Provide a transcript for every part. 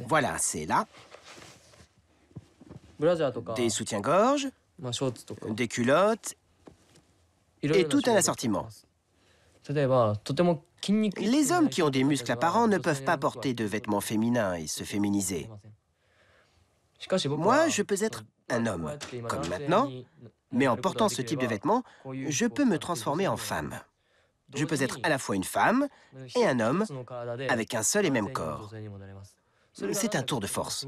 Voilà, c'est là. ブラジャーとか、 Des soutiens-gorge, ショーツとか、 des culottes いろい et ろな tout 種 un 類が assortiment. 例えば、とても筋肉質 Les な hommes qui ont des 人 muscles たちは apparents ne 女性 peuvent pas の服は porter de vêtements féminins et se féminiser. しかし僕は Moi, je peux être un homme, comme maintenant, mais en portant ce type de vêtements, je peux me transformer en femme. Je peux être à la fois une femme et un homme avec un seul et même corps. C'est un tour de force.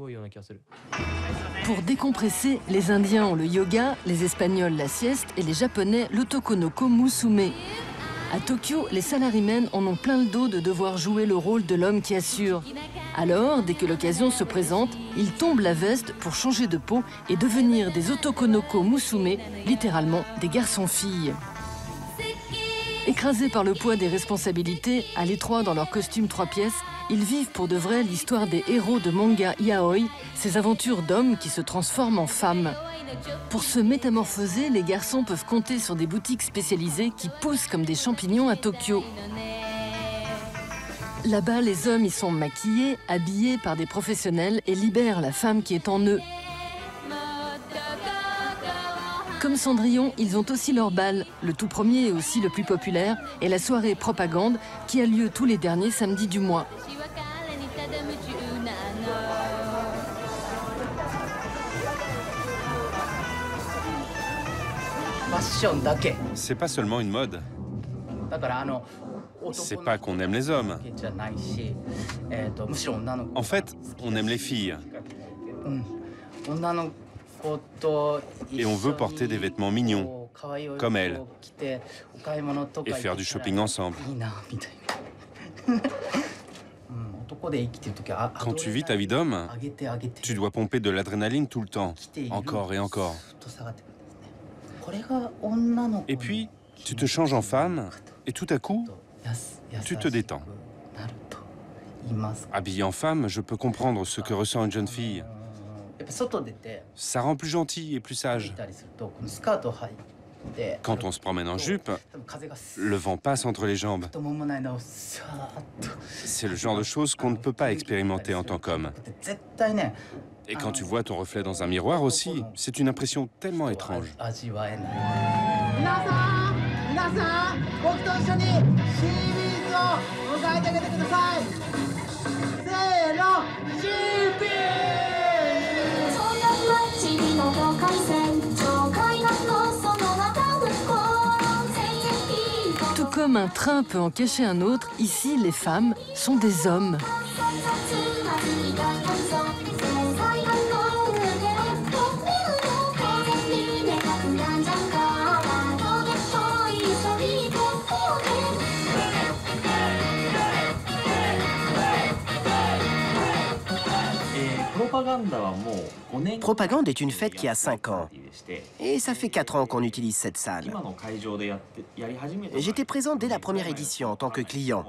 Pour décompresser, les Indiens ont le yoga, les Espagnols la sieste et les Japonais l'otokonoko musume. À Tokyo, les salarymen en ont plein le dos de devoir jouer le rôle de l'homme qui assure. Alors, dès que l'occasion se présente, ils tombent la veste pour changer de peau et devenir des otokonoko musume, littéralement des garçons-filles. Écrasés par le poids des responsabilités, à l'étroit dans leur costume 3 pièces, ils vivent pour de vrai l'histoire des héros de manga yaoi, ces aventures d'hommes qui se transforment en femmes. Pour se métamorphoser, les garçons peuvent compter sur des boutiques spécialisées qui poussent comme des champignons à Tokyo. Là-bas, les hommes y sont maquillés, habillés par des professionnels et libèrent la femme qui est en eux. Comme Cendrillon, ils ont aussi leur bal, le tout premier et aussi le plus populaire, et la soirée propagande qui a lieu tous les derniers samedis du mois. C'est pas seulement une mode. C'est pas qu'on aime les hommes. En fait, on aime les filles. Et on veut porter des vêtements mignons, comme elles, et faire du shopping ensemble. Quand tu vis ta vie d'homme, tu dois pomper de l'adrénaline tout le temps, encore et encore. Et puis, tu te changes en femme, et tout à coup, tu te détends. Habillée en femme, je peux comprendre ce que ressent une jeune fille. Ça rend plus gentil et plus sage. Quand on se promène en jupe, le vent passe entre les jambes. C'est le genre de choses qu'on ne peut pas expérimenter en tant qu'homme. Et quand tu vois ton reflet dans un miroir aussi, c'est une impression tellement étrange. Tout comme un train peut en cacher un autre, ici, les femmes sont des hommes. Propagande est une fête qui a 5 ans. Et ça fait 4 ans qu'on utilise cette salle. J'étais présent dès la première édition en tant que client.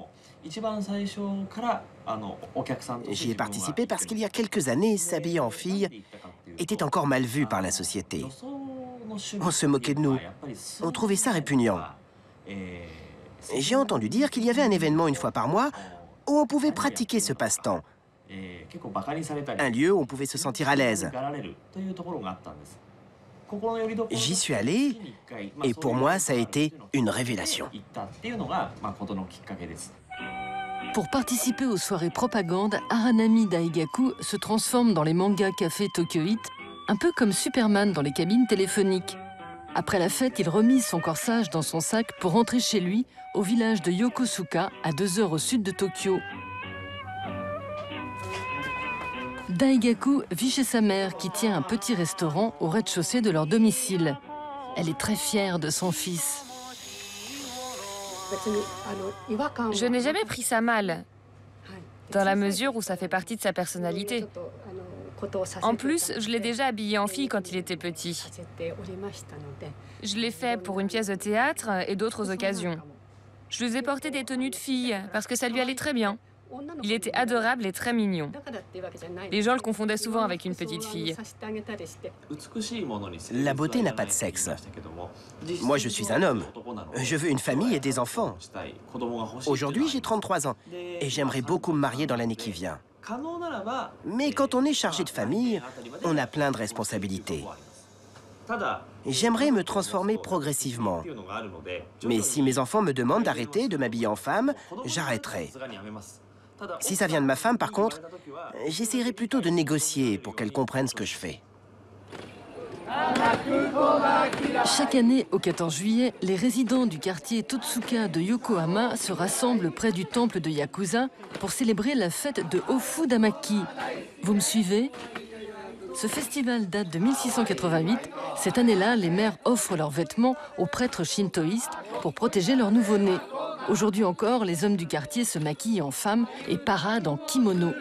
J'y ai participé parce qu'il y a quelques années, s'habiller en fille était encore mal vu par la société. On se moquait de nous. On trouvait ça répugnant. J'ai entendu dire qu'il y avait un événement une fois par mois où on pouvait pratiquer ce passe-temps. Un lieu où on pouvait se sentir à l'aise. J'y suis allé et pour moi, ça a été une révélation. Pour participer aux soirées propagande, Aranami Daigaku se transforme dans les mangas cafés Tokyo-Hit, un peu comme Superman dans les cabines téléphoniques. Après la fête, il remise son corsage dans son sac pour rentrer chez lui, au village de Yokosuka, à 2 heures au sud de Tokyo. Daigaku vit chez sa mère qui tient un petit restaurant au rez-de-chaussée de leur domicile. Elle est très fière de son fils. Je n'ai jamais pris ça mal, dans la mesure où ça fait partie de sa personnalité. En plus, je l'ai déjà habillé en fille quand il était petit. Je l'ai fait pour une pièce de théâtre et d'autres occasions. Je lui ai porté des tenues de fille parce que ça lui allait très bien. Il était adorable et très mignon. Les gens le confondaient souvent avec une petite fille. La beauté n'a pas de sexe. Moi, je suis un homme. Je veux une famille et des enfants. Aujourd'hui, j'ai 33 ans et j'aimerais beaucoup me marier dans l'année qui vient. Mais quand on est chargé de famille, on a plein de responsabilités. J'aimerais me transformer progressivement. Mais si mes enfants me demandent d'arrêter de m'habiller en femme, j'arrêterai. Si ça vient de ma femme, par contre, j'essaierai plutôt de négocier pour qu'elle comprenne ce que je fais. Chaque année, au 14 juillet, les résidents du quartier Totsuka de Yokohama se rassemblent près du temple de Yakuza pour célébrer la fête de Ofudamaki. Vous me suivez? Ce festival date de 1688. Cette année-là, les mères offrent leurs vêtements aux prêtres shintoïstes pour protéger leurs nouveau-nés. Aujourd'hui encore, les hommes du quartier se maquillent en femmes et paradent en kimono.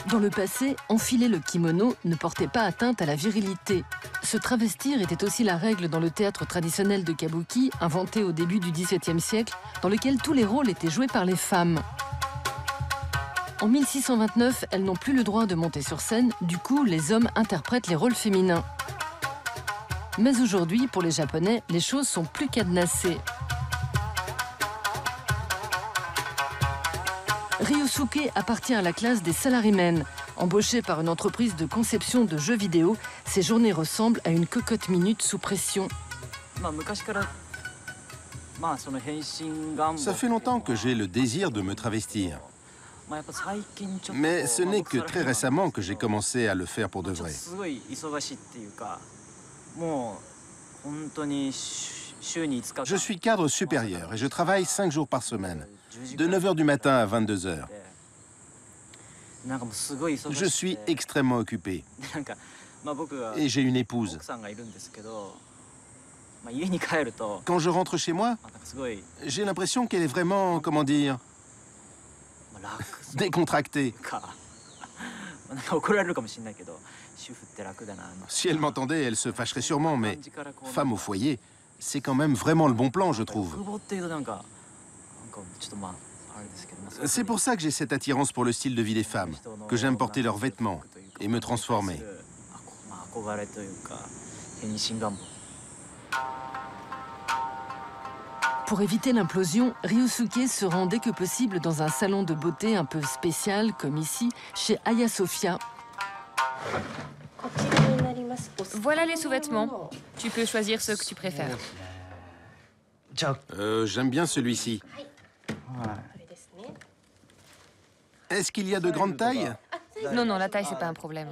Dans le passé, enfiler le kimono ne portait pas atteinte à la virilité. Se travestir était aussi la règle dans le théâtre traditionnel de kabuki, inventé au début du XVIIe siècle, dans lequel tous les rôles étaient joués par les femmes. En 1629, elles n'ont plus le droit de monter sur scène, du coup, les hommes interprètent les rôles féminins. Mais aujourd'hui, pour les Japonais, les choses sont plus cadenassées. Ryosuke appartient à la classe des salarymen. Embauché par une entreprise de conception de jeux vidéo, ses journées ressemblent à une cocotte minute sous pression. Ça fait longtemps que j'ai le désir de me travestir. Mais ce n'est que très récemment que j'ai commencé à le faire pour de vrai. Je suis cadre supérieur et je travaille 5 jours par semaine, de 9 h du matin à 22 h. Je suis extrêmement occupé et j'ai une épouse. Quand je rentre chez moi, j'ai l'impression qu'elle est vraiment, comment dire, décontractée. Si elle m'entendait, elle se fâcherait sûrement, mais femme au foyer, c'est quand même vraiment le bon plan, je trouve. C'est pour ça que j'ai cette attirance pour le style de vie des femmes, que j'aime porter leurs vêtements et me transformer. Pour éviter l'implosion, Ryosuke se rend dès que possible dans un salon de beauté un peu spécial, comme ici, chez Aya Sophia. Voilà les sous-vêtements. Tu peux choisir ceux que tu préfères. J'aime bien celui-ci. Est-ce qu'il y a de grandes tailles? Non, non, la taille, c'est pas un problème.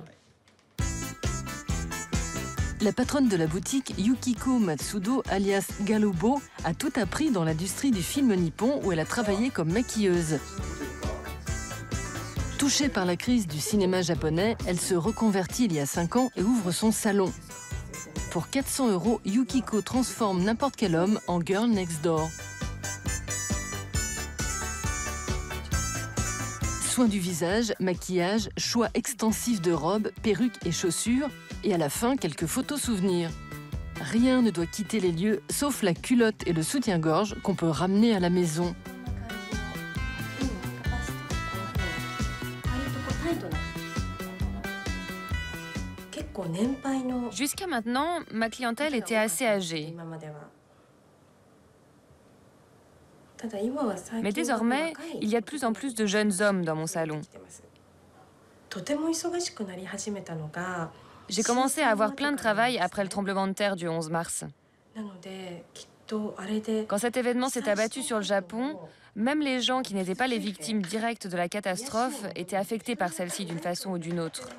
La patronne de la boutique, Yukiko Matsudo, alias Galobo, a tout appris dans l'industrie du film nippon où elle a travaillé comme maquilleuse. Touchée par la crise du cinéma japonais, elle se reconvertit il y a 5 ans et ouvre son salon. Pour 400 €, Yukiko transforme n'importe quel homme en girl next door. Soins du visage, maquillage, choix extensif de robes, perruques et chaussures, et à la fin, quelques photos souvenirs. Rien ne doit quitter les lieux, sauf la culotte et le soutien-gorge qu'on peut ramener à la maison. Jusqu'à maintenant, ma clientèle était assez âgée. Mais désormais, il y a de plus en plus de jeunes hommes dans mon salon. J'ai commencé à avoir plein de travail après le tremblement de terre du 11 mars. Quand cet événement s'est abattu sur le Japon, même les gens qui n'étaient pas les victimes directes de la catastrophe étaient affectés par celle-ci d'une façon ou d'une autre.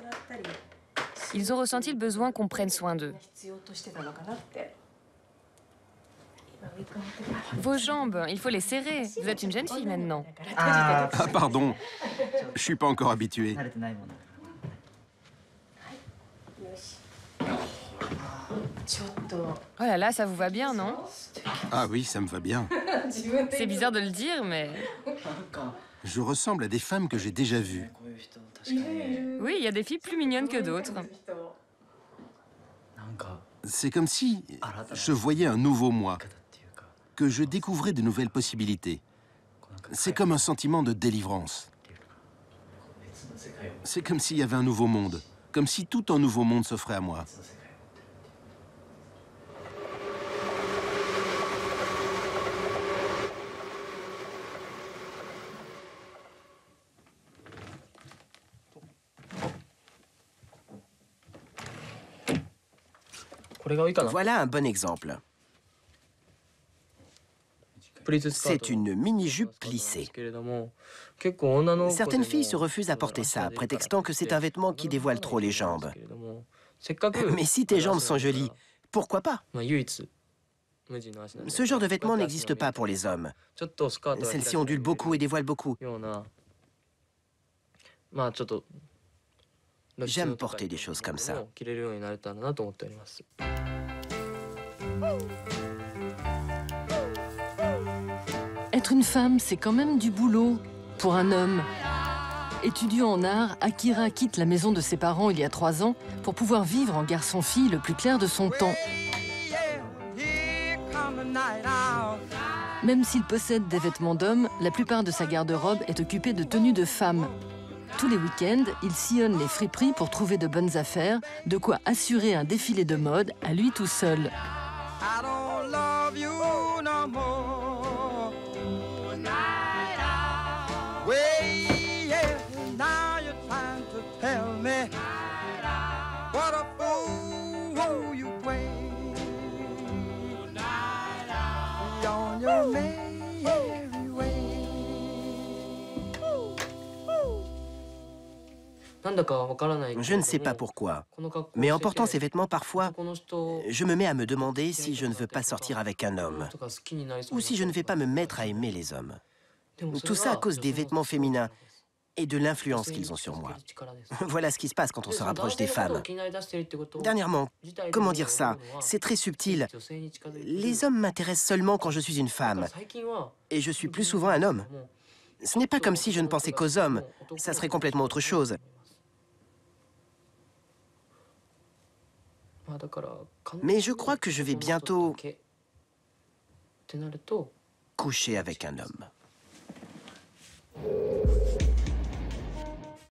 Ils ont ressenti le besoin qu'on prenne soin d'eux. Vos jambes, il faut les serrer. Vous êtes une jeune fille maintenant. Ah, pardon. Je suis pas encore habitué. Oh là là, ça vous va bien, non? Ah oui, ça me va bien. C'est bizarre de le dire, mais... Je ressemble à des femmes que j'ai déjà vues. Oui, il y a des filles plus mignonnes que d'autres. C'est comme si je voyais un nouveau moi, que je découvrais de nouvelles possibilités. C'est comme un sentiment de délivrance. C'est comme s'il y avait un nouveau monde, comme si tout un nouveau monde s'offrait à moi. これが多いかな。 Voilà un bon exemple. プリーツスカート C'est une mini-jupe plissée. ですけれども、結構女の子でも Certaines filles se refusent à porter ça, prétextant que c'est un vêtement qui dévoile trop les jambes. けれども、せっかく Mais si tes jambes sont jolies, pourquoi pas? まあ唯一無地の足なんで Ce genre de vêtement n'existe pas pour les hommes. ちょっとスカートが開いて Celles-ci ondulent beaucoup et dévoilent beaucoup. るような、まあちょっと J'aime porter des choses comme ça. 着れるようになれたらなと思っております。 Être une femme, c'est quand même du boulot pour un homme. Étudiant en art, Akira quitte la maison de ses parents il y a 3 ans pour pouvoir vivre en garçon-fille le plus clair de son temps. Même s'il possède des vêtements d'homme, la plupart de sa garde-robe est occupée de tenues de femme. Tous les week-ends, il sillonne les friperies pour trouver de bonnes affaires, de quoi assurer un défilé de mode à lui tout seul. I don't love you no more. Way, yeah, now you're trying to tell me what a fool you play. On your merry way. なんだかわからないけれども、 Je ne sais pas pourquoi. この格好を Mais en してて portant ces vêtements, parfois, この人 je me mets à me demander si je ne veux pas sortir avec un homme, とか好きになりそう ou な si je ne vais pas me mettre à aimer les hommes. でもそれ Tout ça à は cause des vêtements féminins et de l'influence 女性に qu'ils ont sur moi. 近づける力です。 Voilà ce qui se passe quand on で se その rapproche 男性 des のことを femmes. 気になりだしてるってこと Dernièrement, 自体で comment 思う dire ça? のは C'est très subtil. 女性に近づいてくる Les hommes m'intéressent seulement quand je suis une だから femme, 最近は et je suis plus souvent un homme. もう Ce n'est pas comme si je ne pensais qu'aux hommes, ça serait complètement autre chose. まあだから Mais je crois que je vais bientôt ってなると coucher avec un homme.